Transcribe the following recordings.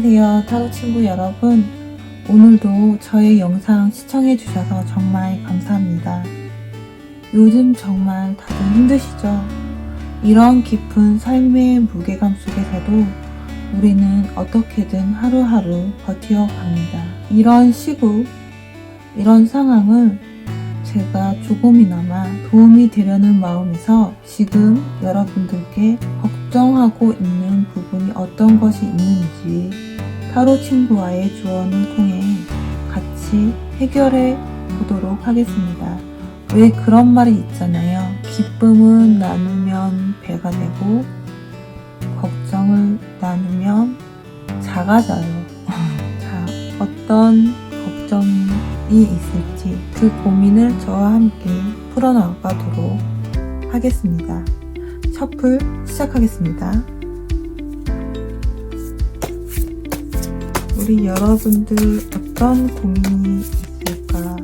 안녕하세요, 타로 친구 여러분. 오늘도 저의 영상 시청해주셔서 정말 감사합니다. 요즘 정말 다들 힘드시죠? 이런 깊은 삶의 무게감 속에서도 우리는 어떻게든 하루하루 버텨갑니다. 이런 시국, 이런 상황을 제가 조금이나마 도움이 되려는 마음에서 지금 여러분들께 걱정하고 있는 부분이 어떤 것이 있는지 타로 친구와의 조언을 통해 같이 해결해 보도록 하겠습니다. 왜 그런 말이 있잖아요. 기쁨은 나누면 배가 되고 걱정을 나누면 작아져요. 자, 어떤 걱정이 있을지 그 고민을 저와 함께 풀어나가도록 하겠습니다. 셔플 시작하겠습니다. 우리 여러분들 어떤 고민이 있을까?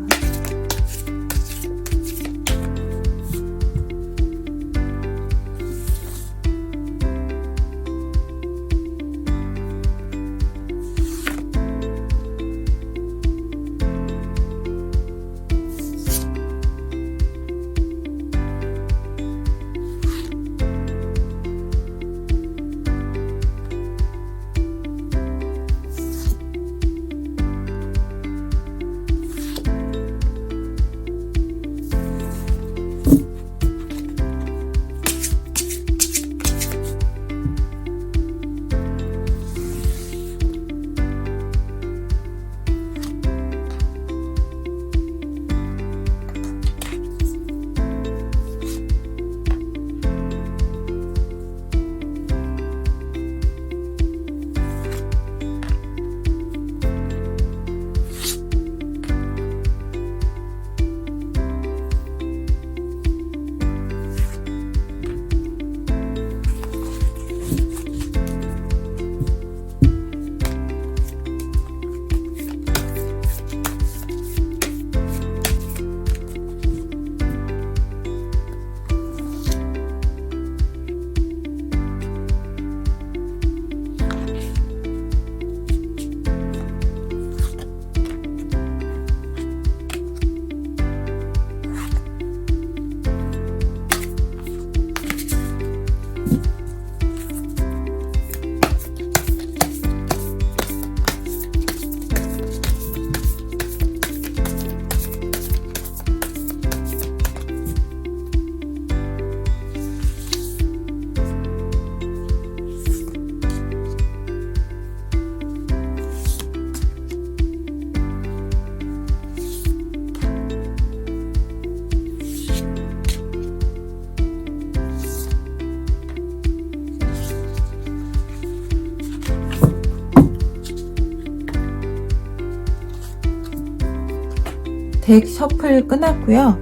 덱 셔플 끝났고요.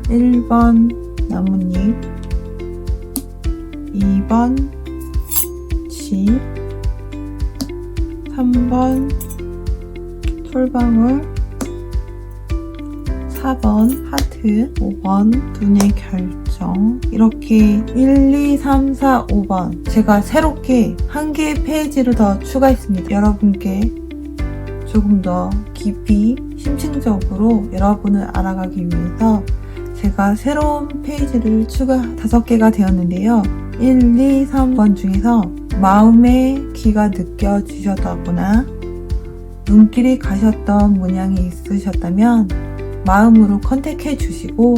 1번 나뭇잎, 2번 집, 3번 솔방울, 4번 하트, 5번 눈의 결정. 이렇게 1, 2, 3, 4, 5번 제가 새롭게 한 개의 페이지를 더 추가했습니다. 여러분께 조금 더 깊이 심층적으로 여러분을 알아가기 위해서 제가 새로운 페이지를 추가 5개가 되었는데요. 1, 2, 3번 중에서 마음의 기가 느껴지셨다거나 눈길이 가셨던 문양이 있으셨다면 마음으로 컨택해 주시고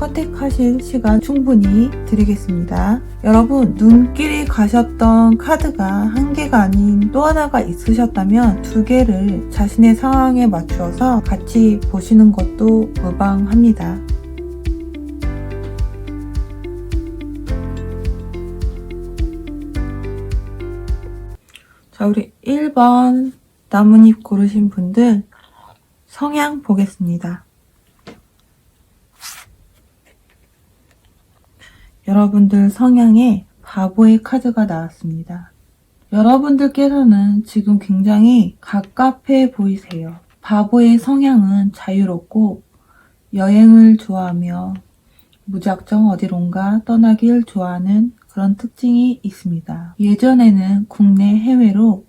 컨택하실 시간 충분히 드리겠습니다. 여러분, 눈길이 가셨던 카드가 한 개가 아닌 또 하나가 있으셨다면 2개를 자신의 상황에 맞추어서 같이 보시는 것도 무방합니다. 자, 우리 1번 나뭇잎 고르신 분들 성향 보겠습니다. 여러분들 성향에 바보의 카드가 나왔습니다. 여러분들께서는 지금 굉장히 갑갑해 보이세요. 바보의 성향은 자유롭고 여행을 좋아하며 무작정 어디론가 떠나길 좋아하는 그런 특징이 있습니다. 예전에는 국내 해외로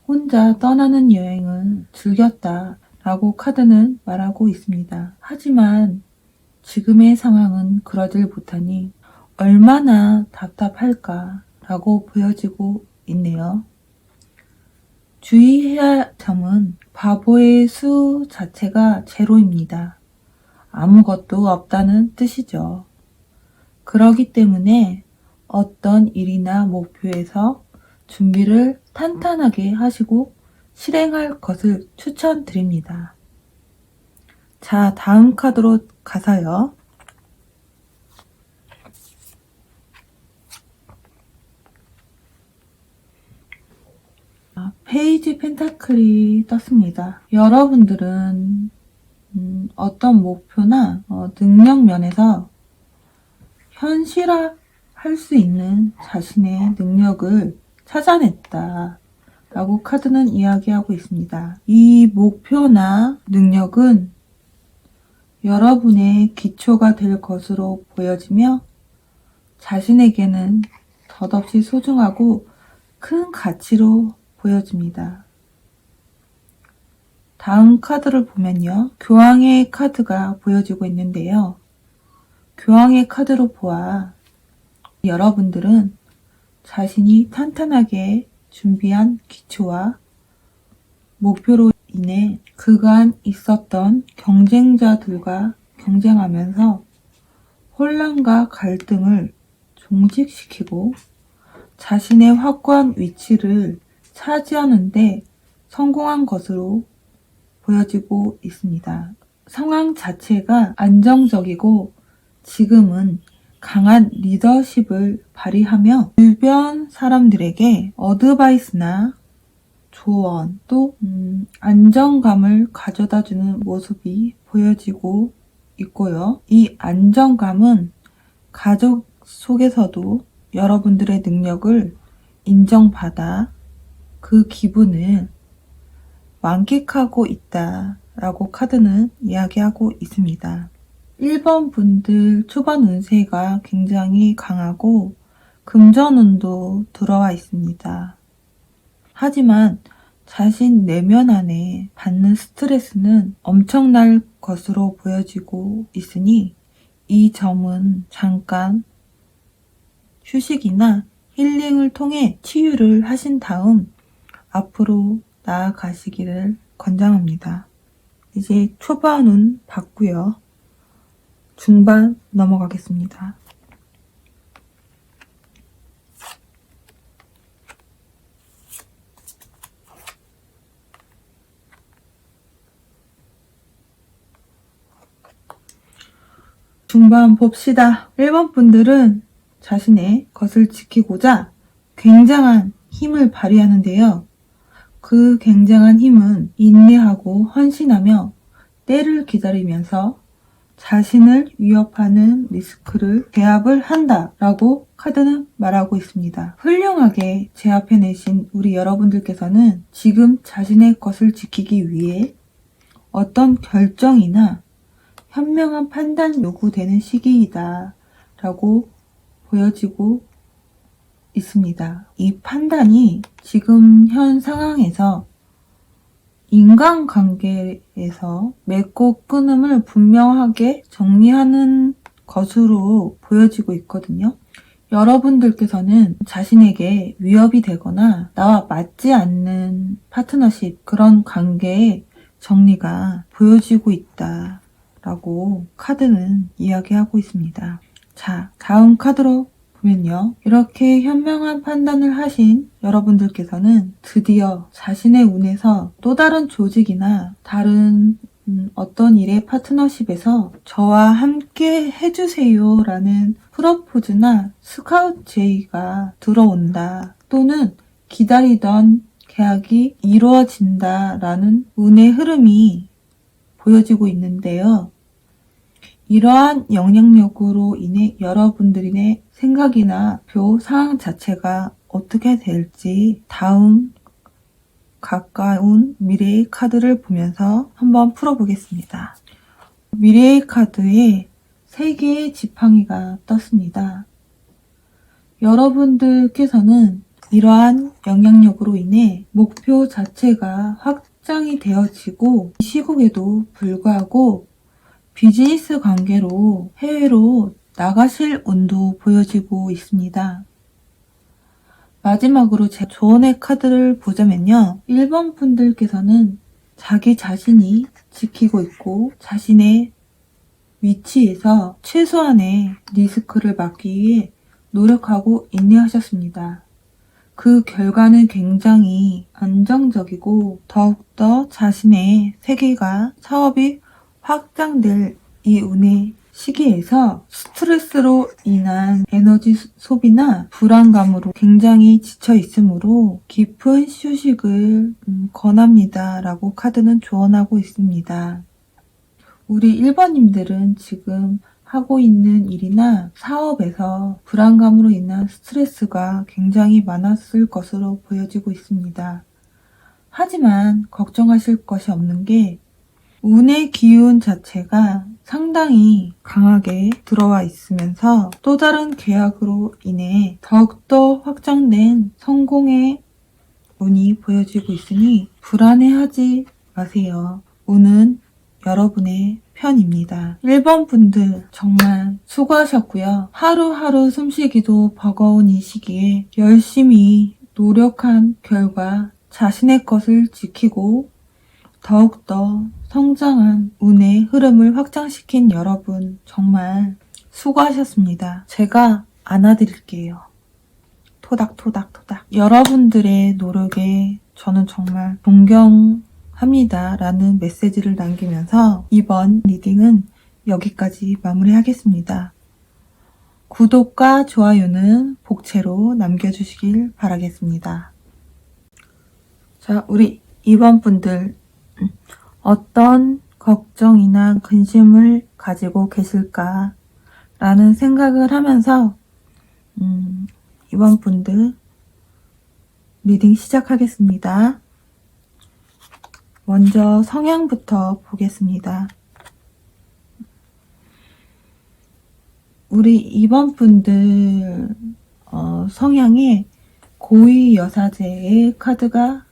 혼자 떠나는 여행을 즐겼다 라고 카드는 말하고 있습니다. 하지만 지금의 상황은 그러질 못하니 얼마나 답답할까 라고 보여지고 있네요. 주의해야 할 점은 바보의 수 자체가 제로입니다. 아무것도 없다는 뜻이죠. 그러기 때문에 어떤 일이나 목표에서 준비를 탄탄하게 하시고 실행할 것을 추천드립니다. 자, 다음 카드로 가서요. 페이지 펜타클이 떴습니다. 여러분들은 어떤 목표나 능력 면에서 현실화할 수 있는 자신의 능력을 찾아냈다 라고 카드는 이야기하고 있습니다. 이 목표나 능력은 여러분의 기초가 될 것으로 보여지며 자신에게는 덧없이 소중하고 큰 가치로 보여집니다. 다음 카드를 보면요. 교황의 카드가 보여지고 있는데요. 교황의 카드로 보아 여러분들은 자신이 탄탄하게 준비한 기초와 목표로 인해 그간 있었던 경쟁자들과 경쟁하면서 혼란과 갈등을 종식시키고 자신의 확고한 위치를 차지하는데 성공한 것으로 보여지고 있습니다. 상황 자체가 안정적이고 지금은 강한 리더십을 발휘하며 주변 사람들에게 어드바이스나 조언 또 안정감을 가져다주는 모습이 보여지고 있고요. 이 안정감은 가족 속에서도 여러분들의 능력을 인정받아 그 기분을 만끽하고 있다라고 카드는 이야기하고 있습니다. 1번 분들 초반 운세가 굉장히 강하고 금전운도 들어와 있습니다. 하지만 자신 내면 안에 받는 스트레스는 엄청날 것으로 보여지고 있으니 이 점은 잠깐 휴식이나 힐링을 통해 치유를 하신 다음 앞으로 나아가시기를 권장합니다. 이제 초반은 봤고요. 중반 넘어가겠습니다. 중반 봅시다. 1번 분들은 자신의 것을 지키고자 굉장한 힘을 발휘하는데요. 그 굉장한 힘은 인내하고 헌신하며 때를 기다리면서 자신을 위협하는 리스크를 제압을 한다라고 카드는 말하고 있습니다. 훌륭하게 제압해내신 우리 여러분들께서는 지금 자신의 것을 지키기 위해 어떤 결정이나 현명한 판단 요구되는 시기이다 라고 보여지고 있습니다. 이 판단이 지금 현 상황에서 인간관계에서 맺고 끊음을 분명하게 정리하는 것으로 보여지고 있거든요. 여러분들께서는 자신에게 위협이 되거나 나와 맞지 않는 파트너십, 그런 관계의 정리가 보여지고 있다라고 카드는 이야기하고 있습니다. 자, 다음 카드로 보면요. 이렇게 현명한 판단을 하신 여러분들께서는 드디어 자신의 운에서 또 다른 조직이나 다른 어떤 일의 파트너십에서 저와 함께 해주세요 라는 프로포즈나 스카우트 제의가 들어온다, 또는 기다리던 계약이 이루어진다 라는 운의 흐름이 보여지고 있는데요. 이러한 영향력으로 인해 여러분들의 생각이나 표 상황 자체가 어떻게 될지 다음 가까운 미래의 카드를 보면서 한번 풀어보겠습니다. 미래의 카드에 3개의 지팡이가 떴습니다. 여러분들께서는 이러한 영향력으로 인해 목표 자체가 확장이 되어지고 이 시국에도 불구하고 비즈니스 관계로 해외로 나가실 운도 보여지고 있습니다. 마지막으로 제 조언의 카드를 보자면요. 1번 분들께서는 자기 자신이 지키고 있고 자신의 위치에서 최소한의 리스크를 막기 위해 노력하고 인내하셨습니다. 그 결과는 굉장히 안정적이고 더욱더 자신의 세계가 사업이 확장될 이 운의 시기에서 스트레스로 인한 에너지 소비나 불안감으로 굉장히 지쳐 있으므로 깊은 휴식을 권합니다 라고 카드는 조언하고 있습니다. 우리 1번님들은 지금 하고 있는 일이나 사업에서 불안감으로 인한 스트레스가 굉장히 많았을 것으로 보여지고 있습니다. 하지만 걱정하실 것이 없는 게 운의 기운 자체가 상당히 강하게 들어와 있으면서 또 다른 계약으로 인해 더욱더 확장된 성공의 운이 보여지고 있으니 불안해하지 마세요. 운은 여러분의 편입니다. 1번 분들 정말 수고하셨고요. 하루하루 숨쉬기도 버거운 이 시기에 열심히 노력한 결과 자신의 것을 지키고 더욱더 성장한 운의 흐름을 확장시킨 여러분 정말 수고하셨습니다. 제가 안아드릴게요. 토닥토닥토닥. 여러분들의 노력에 저는 정말 존경합니다 라는 메시지를 남기면서 이번 리딩은 여기까지 마무리하겠습니다. 구독과 좋아요는 복채로 남겨주시길 바라겠습니다. 자, 우리 2번 분들 어떤 걱정이나 근심을 가지고 계실까 라는 생각을 하면서 이번 분들 리딩 시작하겠습니다. 먼저 성향부터 보겠습니다. 우리 이번 분들 성향에 고위 여사제의 카드가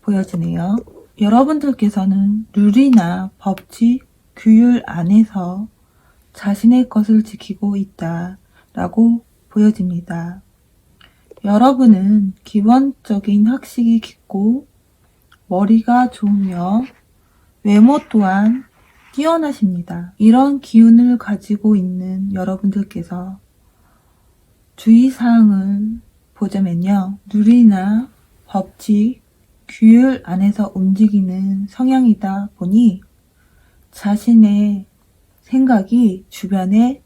보여지네요. 여러분들께서는 룰이나 법칙, 규율 안에서 자신의 것을 지키고 있다라고 보여집니다. 여러분은 기본적인 학식이 깊고 머리가 좋으며 외모 또한 뛰어나십니다. 이런 기운을 가지고 있는 여러분들께서 주의사항을 보자면요. 룰이나 법칙, 규율 안에서 움직이는 성향이다 보니 자신의 생각이 주변의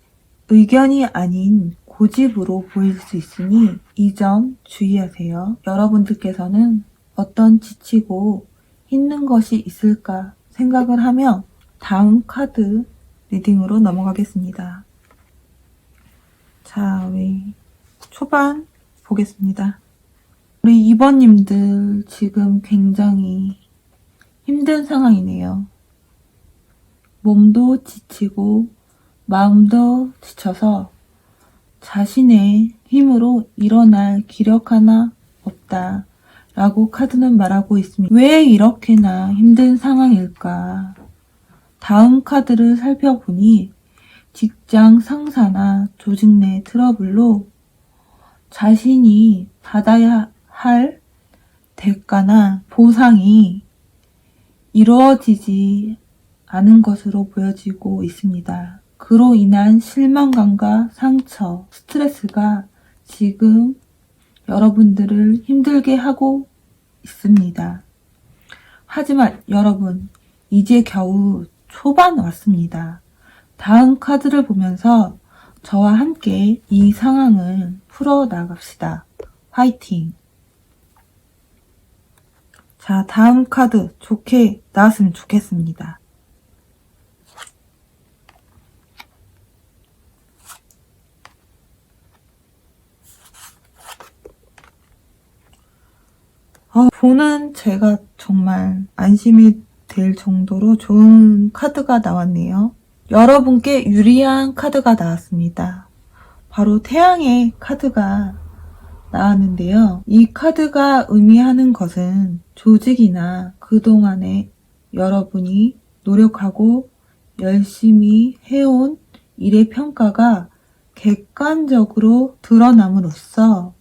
의견이 아닌 고집으로 보일 수 있으니 이 점 주의하세요. 여러분들께서는 어떤 지치고 힘든 것이 있을까 생각을 하며 다음 카드 리딩으로 넘어가겠습니다. 자, 우리 초반 보겠습니다. 우리 2번님들 지금 굉장히 힘든 상황이네요. 몸도 지치고 마음도 지쳐서 자신의 힘으로 일어날 기력 하나 없다 라고 카드는 말하고 있습니다. 왜 이렇게나 힘든 상황일까? 다음 카드를 살펴보니 직장 상사나 조직 내 트러블로 자신이 받아야 할 대가나 보상이 이루어지지 않은 것으로 보여지고 있습니다. 그로 인한 실망감과 상처, 스트레스가 지금 여러분들을 힘들게 하고 있습니다. 하지만 여러분, 이제 겨우 초반 왔습니다. 다음 카드를 보면서 저와 함께 이 상황을 풀어나갑시다. 화이팅! 자, 다음 카드 좋게 나왔으면 좋겠습니다. 보는 제가 정말 안심이 될 정도로 좋은 카드가 나왔네요. 여러분께 유리한 카드가 나왔습니다. 바로 태양의 카드가 나왔는데요. 이 카드가 의미하는 것은 조직이나 그동안에 여러분이 노력하고 열심히 해온 일의 평가가 객관적으로 드러남으로써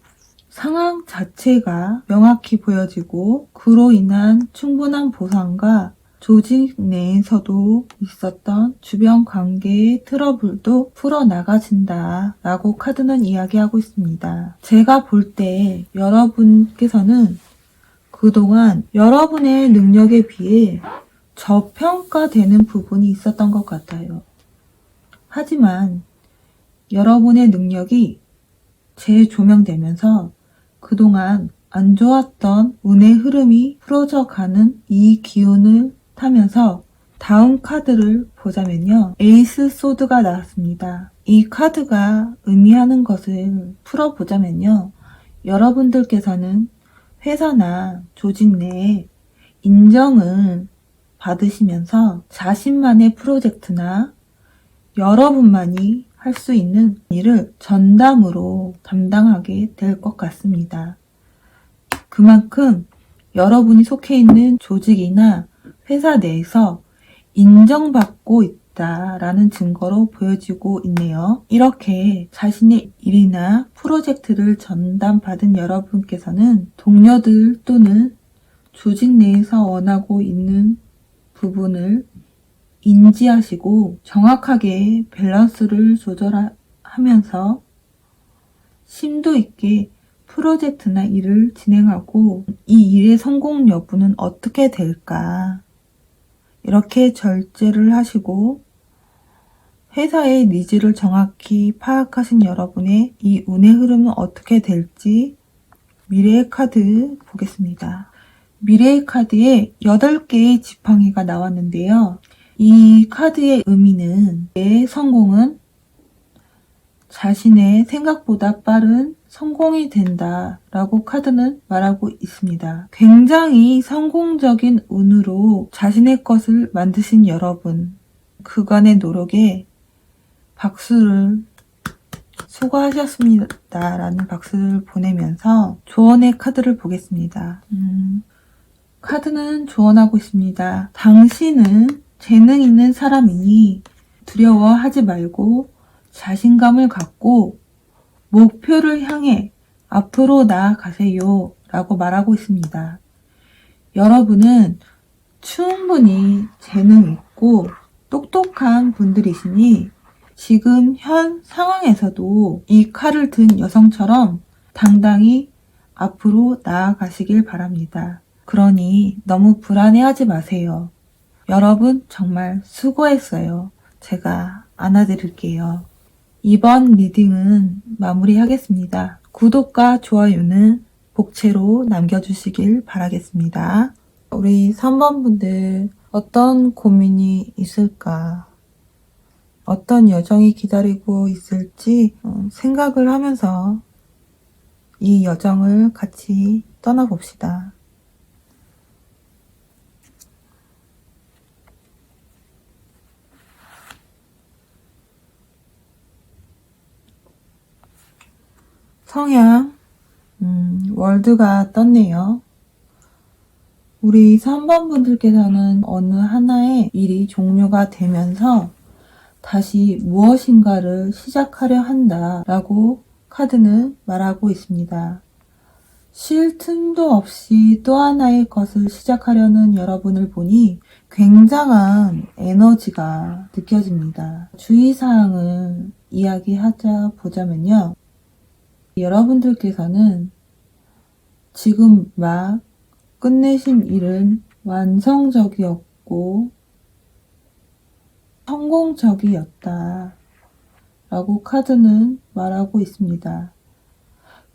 상황 자체가 명확히 보여지고 그로 인한 충분한 보상과 조직 내에서도 있었던 주변 관계의 트러블도 풀어나가진다 라고 카드는 이야기하고 있습니다. 제가 볼 때 여러분께서는 그동안 여러분의 능력에 비해 저평가되는 부분이 있었던 것 같아요. 하지만 여러분의 능력이 재조명되면서 그동안 안 좋았던 운의 흐름이 풀어져 가는 이 기운을 타면서 다음 카드를 보자면요. 에이스 소드가 나왔습니다. 이 카드가 의미하는 것을 풀어보자면요. 여러분들께서는 회사나 조직 내에 인정을 받으시면서 자신만의 프로젝트나 여러분만이 할 수 있는 일을 전담으로 담당하게 될 것 같습니다. 그만큼 여러분이 속해 있는 조직이나 회사 내에서 인정받고 있다라는 증거로 보여지고 있네요. 이렇게 자신의 일이나 프로젝트를 전담받은 여러분께서는 동료들 또는 조직 내에서 원하고 있는 부분을 인지하시고 정확하게 밸런스를 조절하면서 심도 있게 프로젝트나 일을 진행하고 이 일의 성공 여부는 어떻게 될까 이렇게 절제를 하시고 회사의 니즈를 정확히 파악하신 여러분의 이 운의 흐름은 어떻게 될지 미래의 카드 보겠습니다. 미래의 카드에 8개의 지팡이가 나왔는데요. 이 카드의 의미는 내 성공은 자신의 생각보다 빠른 성공이 된다 라고 카드는 말하고 있습니다. 굉장히 성공적인 운으로 자신의 것을 만드신 여러분, 그간의 노력에 박수를 수고하셨습니다 라는 박수를 보내면서 조언의 카드를 보겠습니다. 카드는 조언하고 있습니다. 당신은 재능 있는 사람이니 두려워하지 말고 자신감을 갖고 목표를 향해 앞으로 나아가세요 라고 말하고 있습니다. 여러분은 충분히 재능 있고 똑똑한 분들이시니 지금 현 상황에서도 이 칼을 든 여성처럼 당당히 앞으로 나아가시길 바랍니다. 그러니 너무 불안해하지 마세요. 여러분 정말 수고했어요. 제가 안아드릴게요. 이번 리딩은 마무리하겠습니다. 구독과 좋아요는 복채로 남겨주시길 바라겠습니다. 우리 3번 분들 어떤 고민이 있을까? 어떤 여정이 기다리고 있을지 생각을 하면서 이 여정을 같이 떠나봅시다. 성향, 월드가 떴네요. 우리 3번 분들께서는 어느 하나의 일이 종료가 되면서 다시 무엇인가를 시작하려 한다 라고 카드는 말하고 있습니다. 쉴 틈도 없이 또 하나의 것을 시작하려는 여러분을 보니 굉장한 에너지가 느껴집니다. 주의사항을 이야기하자 보자면요. 여러분들께서는 지금 막 끝내신 일은 완성적이었고 성공적이었다 라고 카드는 말하고 있습니다.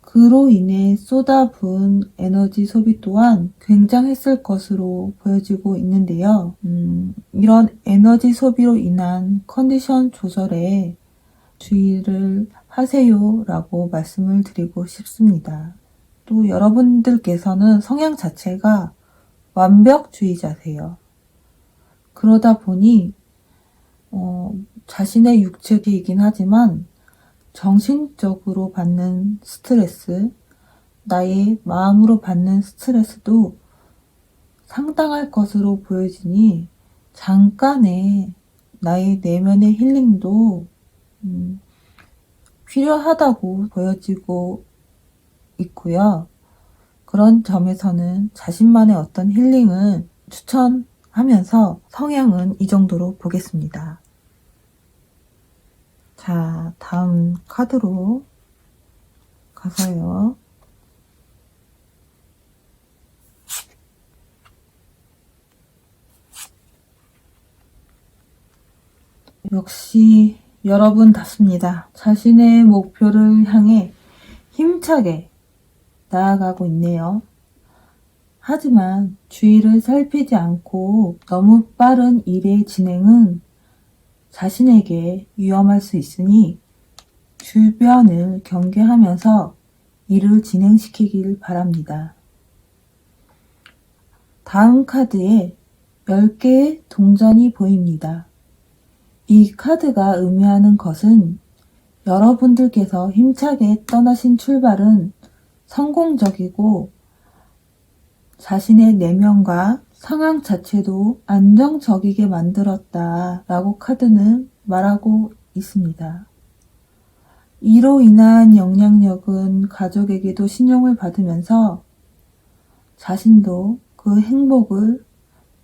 그로 인해 쏟아부은 에너지 소비 또한 굉장했을 것으로 보여지고 있는데요. 이런 에너지 소비로 인한 컨디션 조절에 주의를 하세요 라고 말씀을 드리고 싶습니다. 또 여러분들께서는 성향 자체가 완벽주의자세요. 그러다 보니 자신의 육체이긴 하지만 정신적으로 받는 스트레스, 나의 마음으로 받는 스트레스도 상당할 것으로 보여지니 잠깐의 나의 내면의 힐링도 필요하다고 보여지고 있고요. 그런 점에서는 자신만의 어떤 힐링을 추천하면서 성향은 이 정도로 보겠습니다. 자, 다음 카드로 가서요. 역시 여러분답습니다. 자신의 목표를 향해 힘차게 나아가고 있네요. 하지만 주위를 살피지 않고 너무 빠른 일의 진행은 자신에게 위험할 수 있으니 주변을 경계하면서 일을 진행시키길 바랍니다. 다음 카드에 10개의 동전이 보입니다. 이 카드가 의미하는 것은 여러분들께서 힘차게 떠나신 출발은 성공적이고 자신의 내면과 상황 자체도 안정적이게 만들었다 라고 카드는 말하고 있습니다. 이로 인한 영향력은 가족에게도 신용을 받으면서 자신도 그 행복을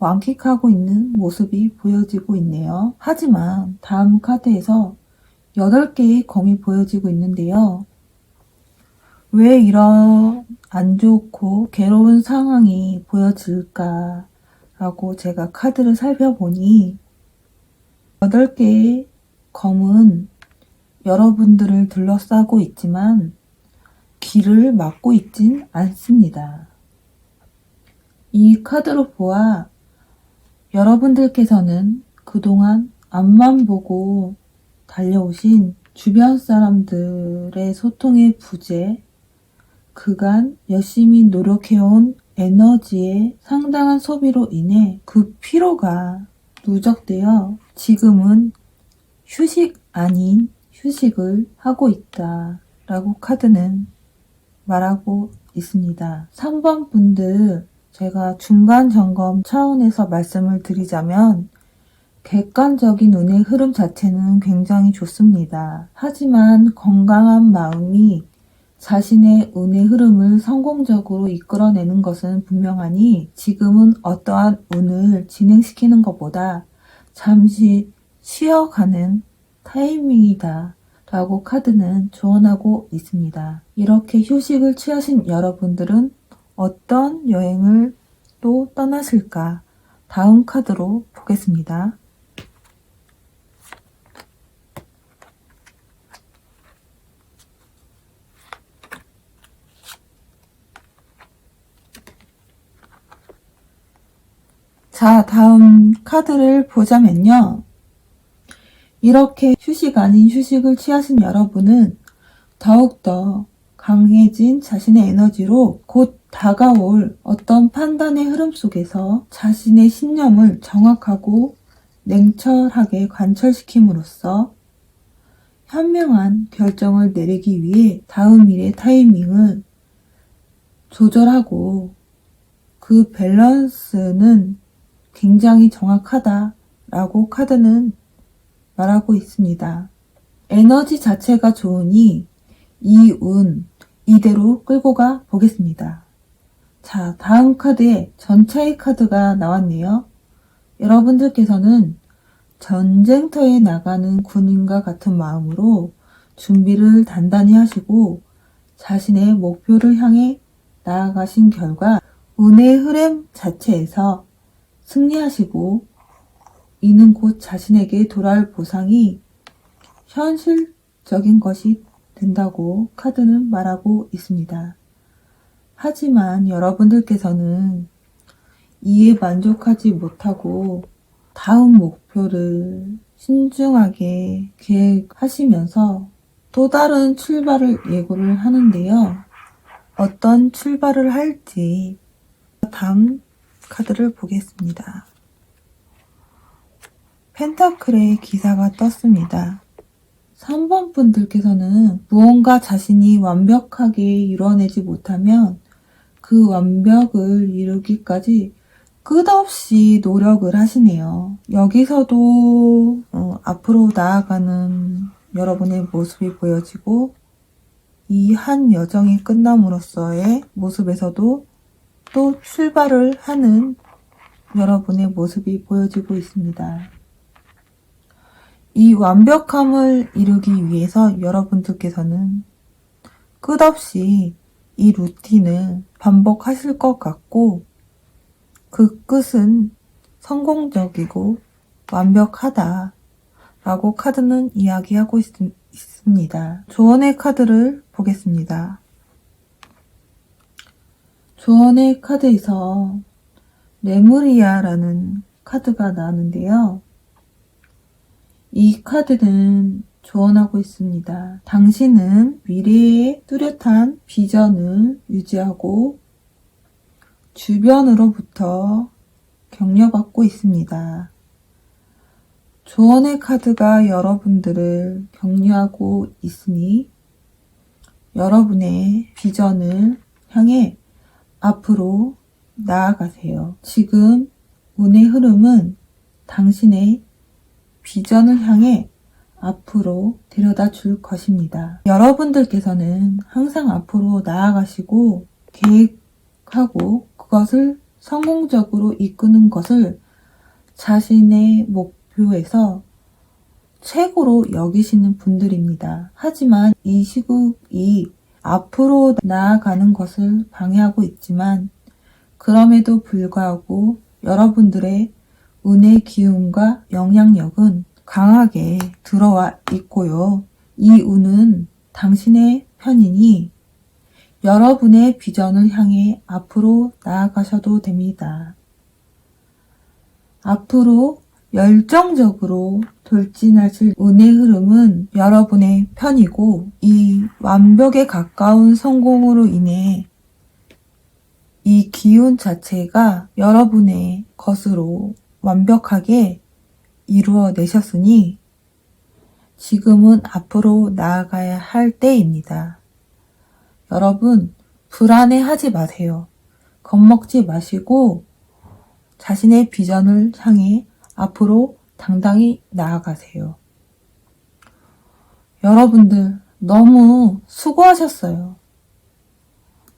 만끽하고 있는 모습이 보여지고 있네요. 하지만 다음 카드에서 8개의 검이 보여지고 있는데요. 왜 이런 안 좋고 괴로운 상황이 보여질까 라고 제가 카드를 살펴보니 8개의 검은 여러분들을 둘러싸고 있지만 길을 막고 있진 않습니다. 이 카드로 보아 여러분들께서는 그동안 앞만 보고 달려오신 주변 사람들의 소통의 부재, 그간 열심히 노력해온 에너지의 상당한 소비로 인해 그 피로가 누적되어 지금은 휴식 아닌 휴식을 하고 있다 라고 카드는 말하고 있습니다. 3번 분들 제가 중간 점검 차원에서 말씀을 드리자면 객관적인 운의 흐름 자체는 굉장히 좋습니다. 하지만 건강한 마음이 자신의 운의 흐름을 성공적으로 이끌어내는 것은 분명하니 지금은 어떠한 운을 진행시키는 것보다 잠시 쉬어가는 타이밍이다 라고 카드는 조언하고 있습니다. 이렇게 휴식을 취하신 여러분들은 어떤 여행을 또 떠나실까? 다음 카드로 보겠습니다. 자, 다음 카드를 보자면요. 이렇게 휴식 아닌 휴식을 취하신 여러분은 더욱더 강해진 자신의 에너지로 곧 다가올 어떤 판단의 흐름 속에서 자신의 신념을 정확하고 냉철하게 관철시킴으로써 현명한 결정을 내리기 위해 다음 일의 타이밍을 조절하고 그 밸런스는 굉장히 정확하다라고 카드는 말하고 있습니다. 에너지 자체가 좋으니 이 운 이대로 끌고 가 보겠습니다. 자, 다음 카드에 전차의 카드가 나왔네요. 여러분들께서는 전쟁터에 나가는 군인과 같은 마음으로 준비를 단단히 하시고 자신의 목표를 향해 나아가신 결과 운의 흐름 자체에서 승리하시고 이는 곧 자신에게 돌아올 보상이 현실적인 것이 된다고 카드는 말하고 있습니다. 하지만 여러분들께서는 이에 만족하지 못하고 다음 목표를 신중하게 계획하시면서 또 다른 출발을 예고를 하는데요. 어떤 출발을 할지 다음 카드를 보겠습니다. 펜타클의 기사가 떴습니다. 3번 분들께서는 무언가 자신이 완벽하게 이뤄내지 못하면 그 완벽을 이루기까지 끝없이 노력을 하시네요. 여기서도 앞으로 나아가는 여러분의 모습이 보여지고 이 한 여정이 끝남으로써의 모습에서도 또 출발을 하는 여러분의 모습이 보여지고 있습니다. 이 완벽함을 이루기 위해서 여러분들께서는 끝없이 이 루틴을 반복하실 것 같고 그 끝은 성공적이고 완벽하다 라고 카드는 이야기하고 있습니다. 조언의 카드를 보겠습니다. 조언의 카드에서 레무리아라는 카드가 나왔는데요. 이 카드는 조언하고 있습니다. 당신은 미래의 뚜렷한 비전을 유지하고 주변으로부터 격려받고 있습니다. 조언의 카드가 여러분들을 격려하고 있으니 여러분의 비전을 향해 앞으로 나아가세요. 지금 운의 흐름은 당신의 비전을 향해 앞으로 데려다 줄 것입니다. 여러분들께서는 항상 앞으로 나아가시고 계획하고 그것을 성공적으로 이끄는 것을 자신의 목표에서 최고로 여기시는 분들입니다. 하지만 이 시국이 앞으로 나아가는 것을 방해하고 있지만 그럼에도 불구하고 여러분들의 운의 기운과 영향력은 강하게 들어와 있고요. 이 운은 당신의 편이니 여러분의 비전을 향해 앞으로 나아가셔도 됩니다. 앞으로 열정적으로 돌진하실 운의 흐름은 여러분의 편이고 이 완벽에 가까운 성공으로 인해 이 기운 자체가 여러분의 것으로 완벽하게 이루어내셨으니 지금은 앞으로 나아가야 할 때입니다. 여러분, 불안해하지 마세요. 겁먹지 마시고 자신의 비전을 향해 앞으로 당당히 나아가세요. 여러분들 너무 수고하셨어요.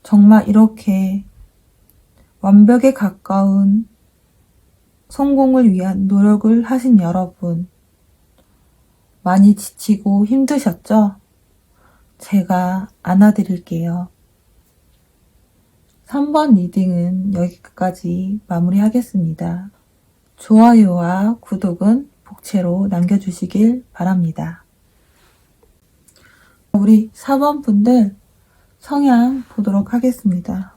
정말 이렇게 완벽에 가까운 성공을 위한 노력을 하신 여러분 많이 지치고 힘드셨죠? 제가 안아드릴게요. 3번 리딩은 여기까지 마무리하겠습니다. 좋아요와 구독은 복채로 남겨주시길 바랍니다. 우리 4번 분들 성향 보도록 하겠습니다.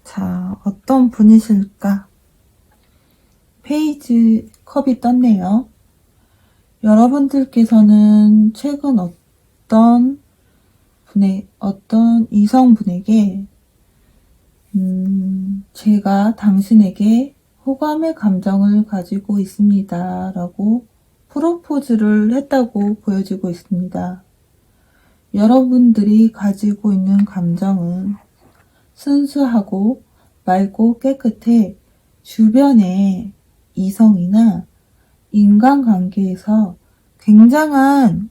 자, 어떤 분이실까? 페이지 컵이 떴네요. 여러분들께서는 최근 어떤 이성분에게 제가 당신에게 호감의 감정을 가지고 있습니다 라고 프로포즈를 했다고 보여지고 있습니다. 여러분들이 가지고 있는 감정은 순수하고 맑고 깨끗해 주변의 이성이나 인간관계에서 굉장한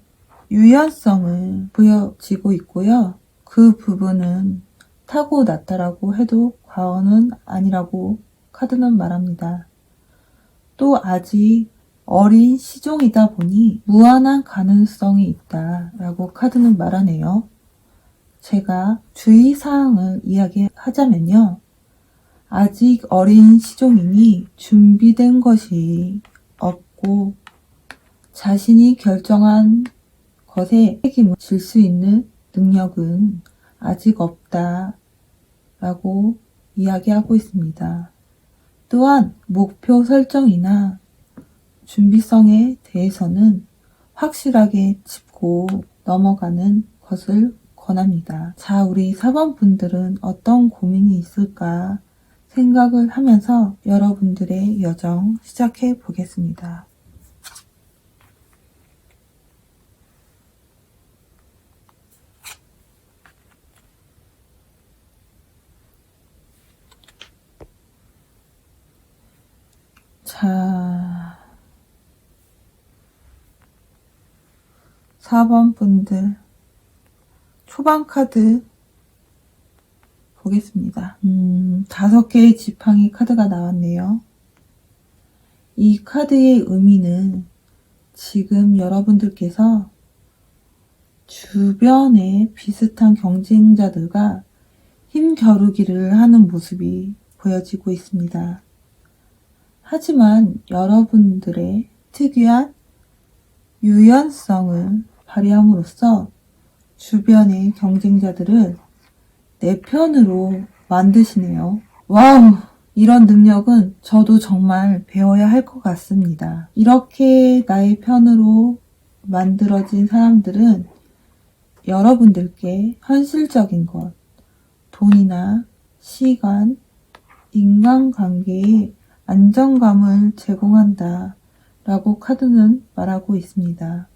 유연성을 보여지고 있고요. 그 부분은 타고났다라고 해도 과언은 아니라고 카드는 말합니다. 또 아직 어린 시종이다 보니 무한한 가능성이 있다라고 카드는 말하네요. 제가 주의사항을 이야기하자면요. 아직 어린 시종이니 준비된 것이 없고 자신이 결정한 것에 책임을 질 수 있는 능력은 아직 없다 라고 이야기하고 있습니다. 또한 목표 설정이나 준비성에 대해서는 확실하게 짚고 넘어가는 것을 권합니다. 자, 우리 4번 분들은 어떤 고민이 있을까 생각을 하면서 여러분들의 여정 시작해 보겠습니다. 자, 4번 분들 초반 카드 보겠습니다. 5개의 지팡이 카드가 나왔네요. 이 카드의 의미는 지금 여러분들께서 주변에 비슷한 경쟁자들과 힘겨루기를 하는 모습이 보여지고 있습니다. 하지만 여러분들의 특유한 유연성을 발휘함으로써 주변의 경쟁자들을 내 편으로 만드시네요. 와우! 이런 능력은 저도 정말 배워야 할 것 같습니다. 이렇게 나의 편으로 만들어진 사람들은 여러분들께 현실적인 것, 돈이나 시간, 인간관계에 안정감을 제공한다 라고 카드는 말하고 있습니다.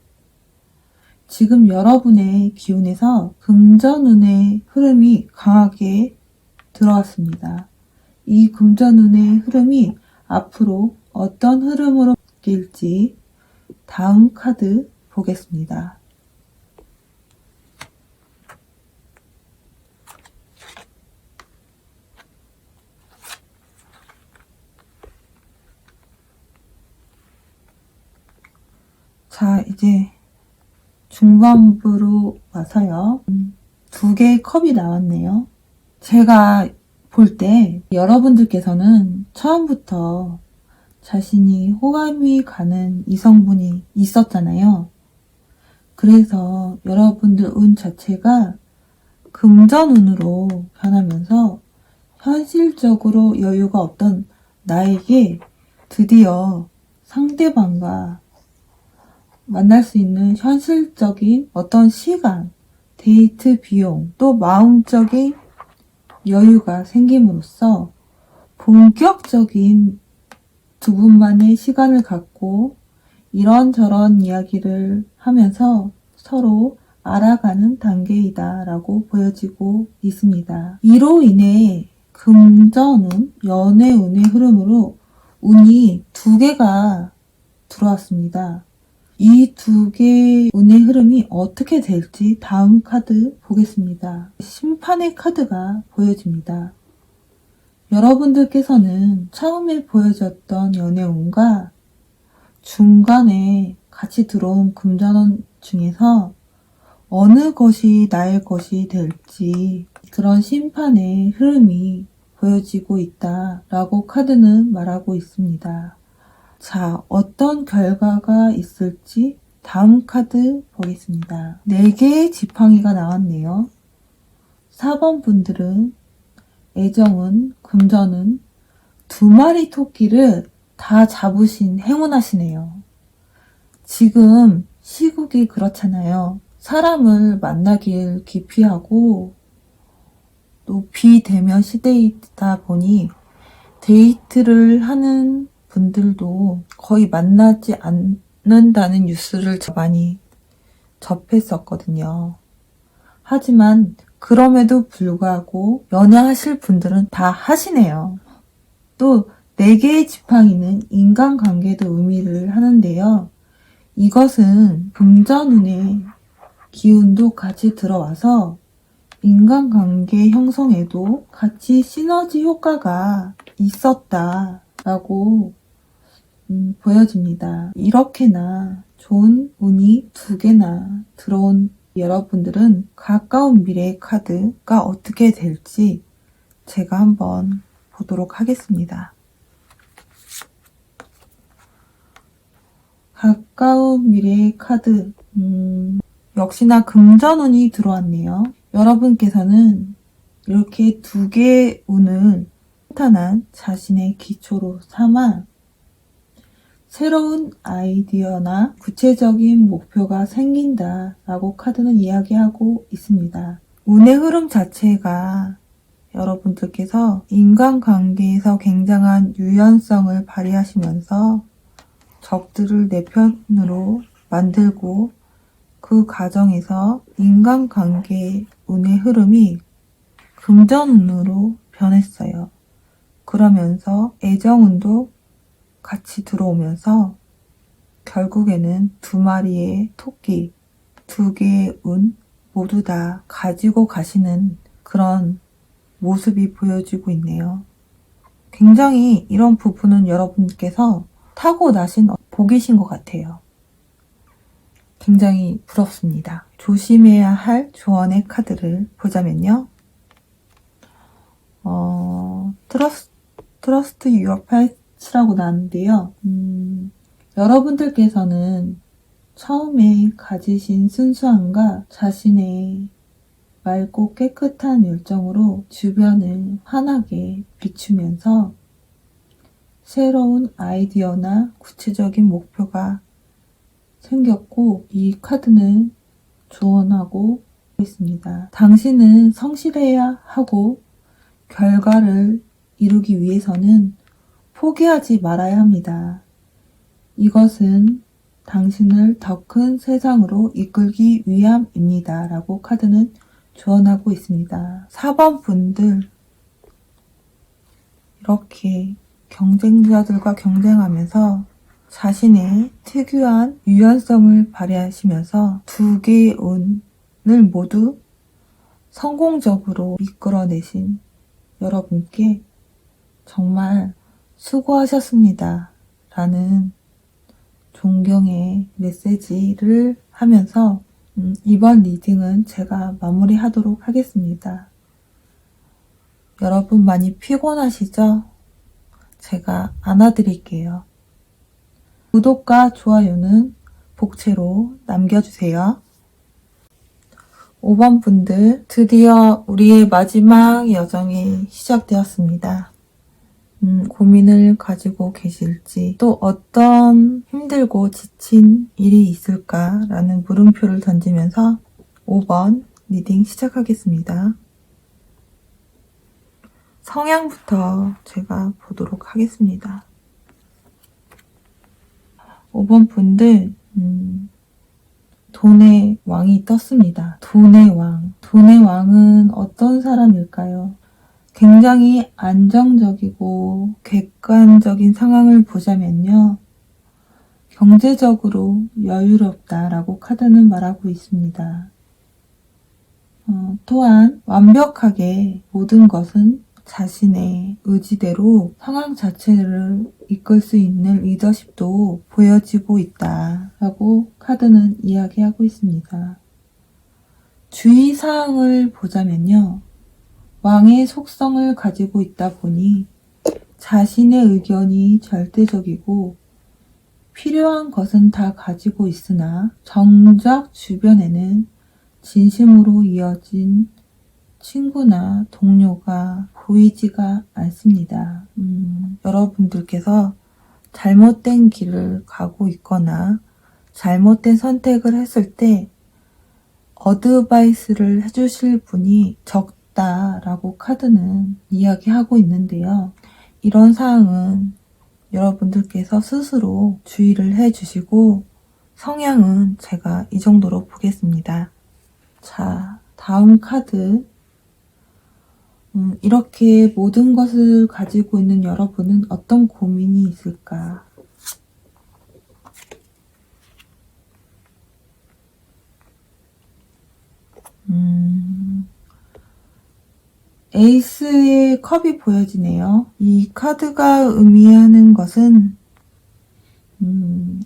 지금 여러분의 기운에서 금전운의 흐름이 강하게 들어왔습니다. 이 금전운의 흐름이 앞으로 어떤 흐름으로 바뀔지 다음 카드 보겠습니다. 자, 이제 중반부로 와서요. 2개의 컵이 나왔네요. 제가 볼 때 여러분들께서는 처음부터 자신이 호감이 가는 이성분이 있었잖아요. 그래서 여러분들 운 자체가 금전운으로 변하면서 현실적으로 여유가 없던 나에게 드디어 상대방과 만날 수 있는 현실적인 어떤 시간, 데이트 비용, 또 마음적인 여유가 생김으로써 본격적인 두 분만의 시간을 갖고 이런저런 이야기를 하면서 서로 알아가는 단계이다 라고 보여지고 있습니다. 이로 인해 금전운, 연애운의 흐름으로 운이 2개가 들어왔습니다. 이 2개의 운의 흐름이 어떻게 될지 다음 카드 보겠습니다. 심판의 카드가 보여집니다. 여러분들께서는 처음에 보여졌던 연애운과 중간에 같이 들어온 금전운 중에서 어느 것이 나의 것이 될지 그런 심판의 흐름이 보여지고 있다라고 카드는 말하고 있습니다. 자, 어떤 결과가 있을지 다음 카드 보겠습니다. 4개의 지팡이가 나왔네요. 4번 분들은 애정은, 금전은 2마리 토끼를 다 잡으신 행운하시네요. 지금 시국이 그렇잖아요. 사람을 만나길 기피하고 또 비대면 시대이다 보니 데이트를 하는 분들도 거의 만나지 않는다는 뉴스를 많이 접했었거든요. 하지만 그럼에도 불구하고 연애하실 분들은 다 하시네요. 또 4개의 지팡이는 인간관계도 의미를 하는데요. 이것은 금전운의 기운도 같이 들어와서 인간관계 형성에도 같이 시너지 효과가 있었다라고 보여집니다. 이렇게나 좋은 운이 2개나 들어온 여러분들은 가까운 미래의 카드가 어떻게 될지 제가 한번 보도록 하겠습니다. 가까운 미래의 카드, 역시나 금전운이 들어왔네요. 여러분께서는 이렇게 2개의 운을 탄탄한 자신의 기초로 삼아 새로운 아이디어나 구체적인 목표가 생긴다 라고 카드는 이야기하고 있습니다. 운의 흐름 자체가 여러분들께서 인간관계에서 굉장한 유연성을 발휘하시면서 적들을 내 편으로 만들고 그 과정에서 인간관계의 운의 흐름이 금전운으로 변했어요. 그러면서 애정운도 같이 들어오면서 결국에는 두 마리의 토끼, 두 개의 운 모두 다 가지고 가시는 그런 모습이 보여지고 있네요. 굉장히 이런 부분은 여러분께서 타고나신 복이신 것 같아요. 굉장히 부럽습니다. 조심해야 할 조언의 카드를 보자면요. 트러스트 유어 패치라고 나왔는데요. 여러분들께서는 처음에 가지신 순수함과 자신의 맑고 깨끗한 열정으로 주변을 환하게 비추면서 새로운 아이디어나 구체적인 목표가 생겼고 이 카드는 조언하고 있습니다. 당신은 성실해야 하고 결과를 이루기 위해서는 포기하지 말아야 합니다. 이것은 당신을 더 큰 세상으로 이끌기 위함입니다. 라고 카드는 조언하고 있습니다. 4번 분들 이렇게 경쟁자들과 경쟁하면서 자신의 특유한 유연성을 발휘하시면서 두 개의 운을 모두 성공적으로 이끌어내신 여러분께 정말 수고하셨습니다. 라는 존경의 메시지를 하면서 이번 리딩은 제가 마무리하도록 하겠습니다. 여러분 많이 피곤하시죠? 제가 안아드릴게요. 구독과 좋아요는 복채로 남겨주세요. 5번 분들 드디어 우리의 마지막 여정이 시작되었습니다. 고민을 가지고 계실지 또 어떤 힘들고 지친 일이 있을까라는 물음표를 던지면서 5번 리딩 시작하겠습니다. 성향부터 제가 보도록 하겠습니다. 5번 분들 돈의 왕이 떴습니다. 돈의 왕. 돈의 왕은 어떤 사람일까요? 굉장히 안정적이고 객관적인 상황을 보자면요. 경제적으로 여유롭다라고 카드는 말하고 있습니다. 또한 완벽하게 모든 것은 자신의 의지대로 상황 자체를 이끌 수 있는 리더십도 보여지고 있다라고 카드는 이야기하고 있습니다. 주의사항을 보자면요. 왕의 속성을 가지고 있다 보니 자신의 의견이 절대적이고 필요한 것은 다 가지고 있으나 정작 주변에는 진심으로 이어진 친구나 동료가 보이지가 않습니다. 여러분들께서 잘못된 길을 가고 있거나 잘못된 선택을 했을 때 어드바이스를 해주실 분이 적다라고 카드는 이야기하고 있는데요. 이런 사항은 여러분들께서 스스로 주의를 해주시고 성향은 제가 이 정도로 보겠습니다. 자, 다음 카드. 이렇게 모든 것을 가지고 있는 여러분은 어떤 고민이 있을까? 에이스의 컵이 보여지네요. 이 카드가 의미하는 것은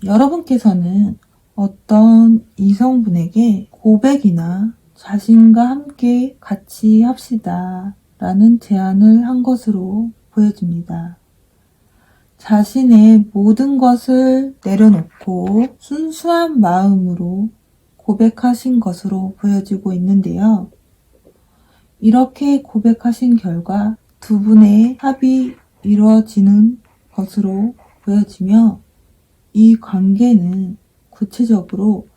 여러분께서는 어떤 이성분에게 고백이나 자신과 함께 같이 합시다 라는 제안을 한 것으로 보여집니다. 자신의 모든 것을 내려놓고 순수한 마음으로 고백하신 것으로 보여지고 있는데요. 이렇게 고백하신 결과 두 분의 합이 이루어지는 것으로 보여지며 이 관계는 구체적으로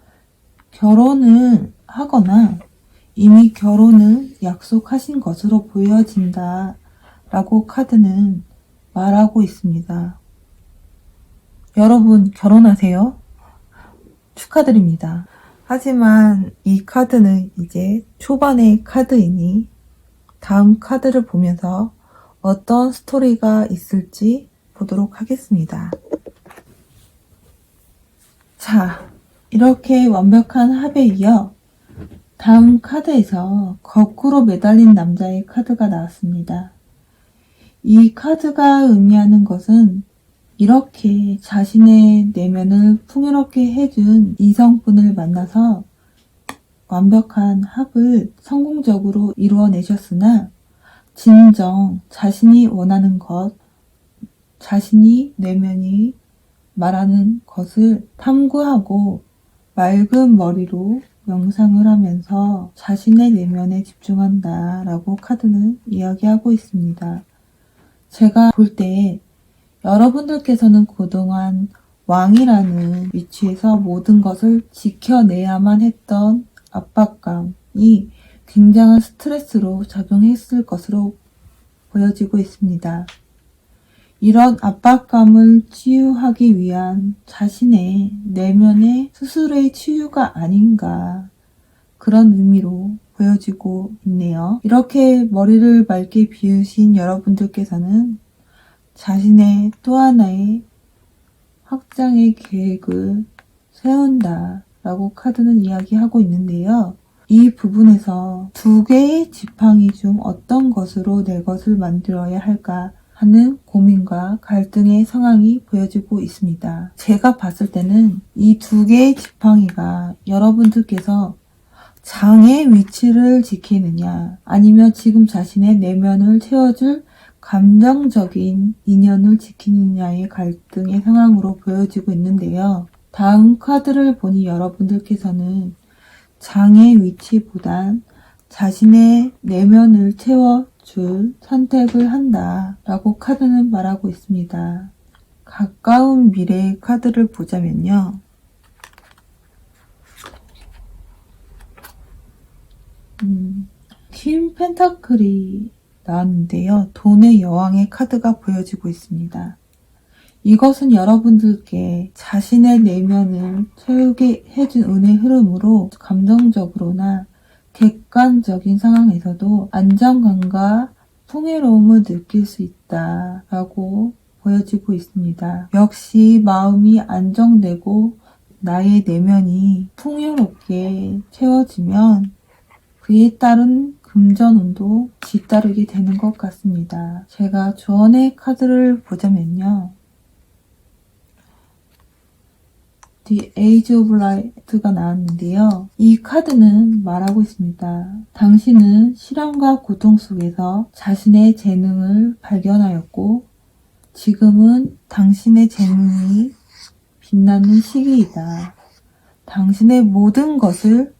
결혼을 하거나 이미 결혼을 약속하신 것으로 보여진다 라고 카드는 말하고 있습니다. 여러분 결혼하세요? 축하드립니다. 하지만 이 카드는 이제 초반의 카드이니 다음 카드를 보면서 어떤 스토리가 있을지 보도록 하겠습니다. 자, 이렇게 완벽한 합에 이어 다음 카드에서 거꾸로 매달린 남자의 카드가 나왔습니다. 이 카드가 의미하는 것은 이렇게 자신의 내면을 풍요롭게 해준 이성분을 만나서 완벽한 합을 성공적으로 이루어내셨으나 진정 자신이 원하는 것, 자신이 내면이 말하는 것을 탐구하고 맑은 머리로 명상을 하면서 자신의 내면에 집중한다 라고 카드는 이야기하고 있습니다. 제가 볼 때 여러분들께서는 그동안 왕이라는 위치에서 모든 것을 지켜내야만 했던 압박감이 굉장한 스트레스로 작용했을 것으로 보여지고 있습니다. 이런 압박감을 치유하기 위한 자신의 내면의 스스로의 치유가 아닌가 그런 의미로 보여지고 있네요. 이렇게 머리를 맑게 비우신 여러분들께서는 자신의 또 하나의 확장의 계획을 세운다 라고 카드는 이야기하고 있는데요. 이 부분에서 두 개의 지팡이 중 어떤 것으로 내 것을 만들어야 할까 하는 고민과 갈등의 상황이 보여지고 있습니다. 제가 봤을 때는 이 두 개의 지팡이가 여러분들께서 장의 위치를 지키느냐 아니면 지금 자신의 내면을 채워줄 감정적인 인연을 지키느냐의 갈등의 상황으로 보여지고 있는데요. 다음 카드를 보니 여러분들께서는 장의 위치보단 자신의 내면을 채워줄 선택을 한다 라고 카드는 말하고 있습니다. 가까운 미래의 카드를 보자면요. 퀸 펜타클이 나왔는데요. 돈의 여왕의 카드가 보여지고 있습니다. 이것은 여러분들께 자신의 내면을 채우게 해준 은혜의 흐름으로 감정적으로나 객관적인 상황에서도 안정감과 풍요로움을 느낄 수 있다라고 보여지고 있습니다. 역시 마음이 안정되고 나의 내면이 풍요롭게 채워지면 그에 따른 금전운도 뒤따르게 되는 것 같습니다. 제가 조언의 카드를 보자면요. The Age of Light가 나왔는데요. 이 카드는 말하고 있습니다. 당신은 시련과 고통 속에서 자신의 재능을 발견하였고 지금은 당신의 재능이 빛나는 시기이다. 당신의 모든 것을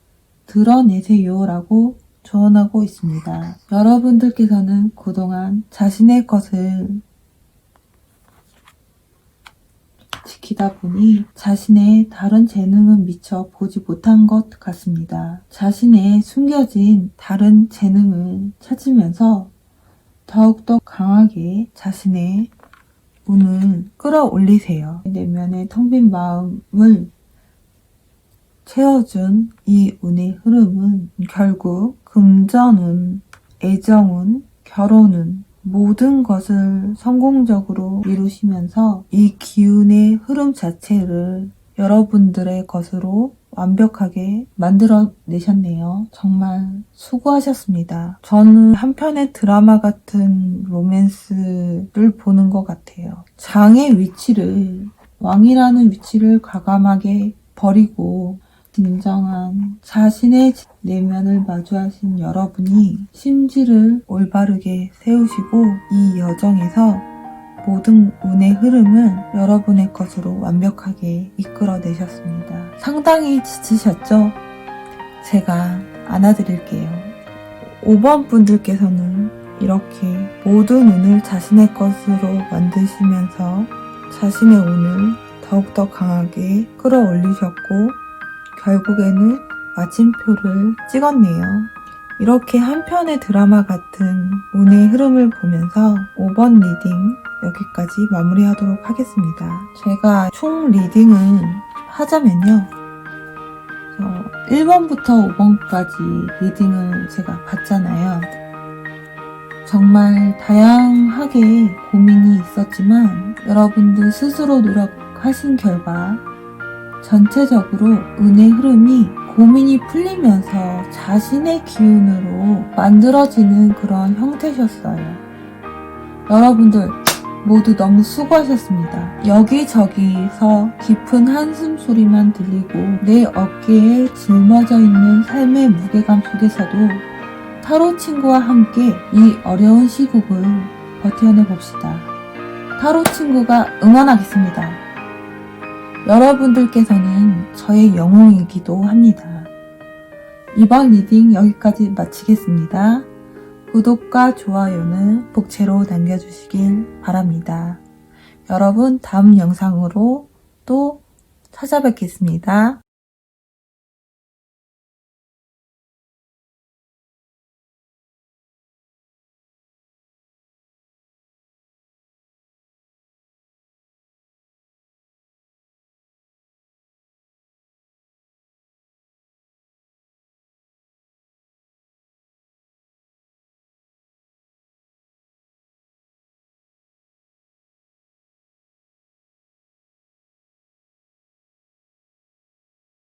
드러내세요 라고 조언하고 있습니다. 여러분들께서는 그동안 자신의 것을 지키다 보니 자신의 다른 재능은 미처 보지 못한 것 같습니다. 자신의 숨겨진 다른 재능을 찾으면서 더욱더 강하게 자신의 운을 끌어올리세요. 내면의 텅 빈 마음을 채워준 이 운의 흐름은 결국 금전운, 애정운, 결혼운 모든 것을 성공적으로 이루시면서 이 기운의 흐름 자체를 여러분들의 것으로 완벽하게 만들어내셨네요. 정말 수고하셨습니다. 저는 한편의 드라마 같은 로맨스를 보는 것 같아요. 장의 위치를, 왕이라는 위치를 과감하게 버리고 진정한 자신의 내면을 마주하신 여러분이 심지를 올바르게 세우시고 이 여정에서 모든 운의 흐름을 여러분의 것으로 완벽하게 이끌어내셨습니다. 상당히 지치셨죠? 제가 안아드릴게요. 5번 분들께서는 이렇게 모든 운을 자신의 것으로 만드시면서 자신의 운을 더욱더 강하게 끌어올리셨고 결국에는 마침표를 찍었네요. 이렇게 한 편의 드라마 같은 운의 흐름을 보면서 5번 리딩 여기까지 마무리하도록 하겠습니다. 제가 총 리딩은 하자면요. 1번부터 5번까지 리딩을 제가 봤잖아요. 정말 다양하게 고민이 있었지만 여러분들 스스로 노력하신 결과 전체적으로 운의 흐름이 고민이 풀리면서 자신의 기운으로 만들어지는 그런 형태셨어요. 여러분들 모두 너무 수고하셨습니다. 여기저기서 깊은 한숨 소리만 들리고 내 어깨에 짊어져 있는 삶의 무게감 속에서도 타로 친구와 함께 이 어려운 시국을 버텨내 봅시다. 타로 친구가 응원하겠습니다. 여러분들께서는 저의 영웅이기도 합니다. 이번 리딩 여기까지 마치겠습니다. 구독과 좋아요는 복채로 남겨주시길 바랍니다. 여러분 다음 영상으로 또 찾아뵙겠습니다.